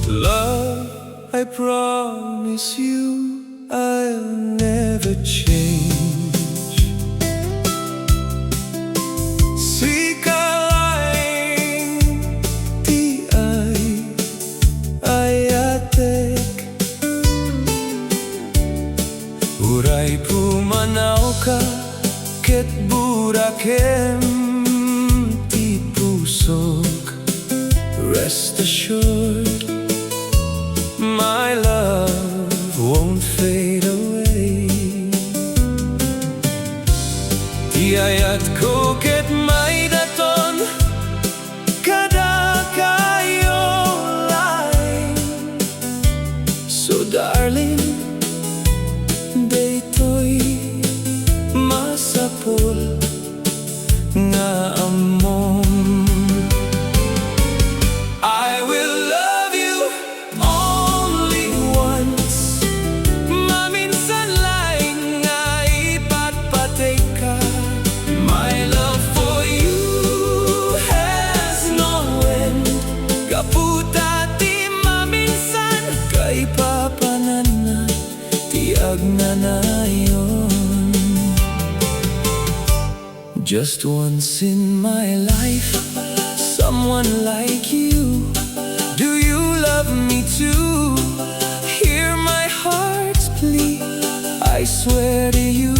Love, I promise you I'll never change. Sikaling di ay atek. Uray pumanaw ka ket burakem ti pusok. Rest assured, my love won't fade away. Tiayat ko ket may daton kada kayo lain. So darling, daytoy masapul nga amom. Just once in my life, someone like you. Do you love me too? Hear my heart's plea, I swear to you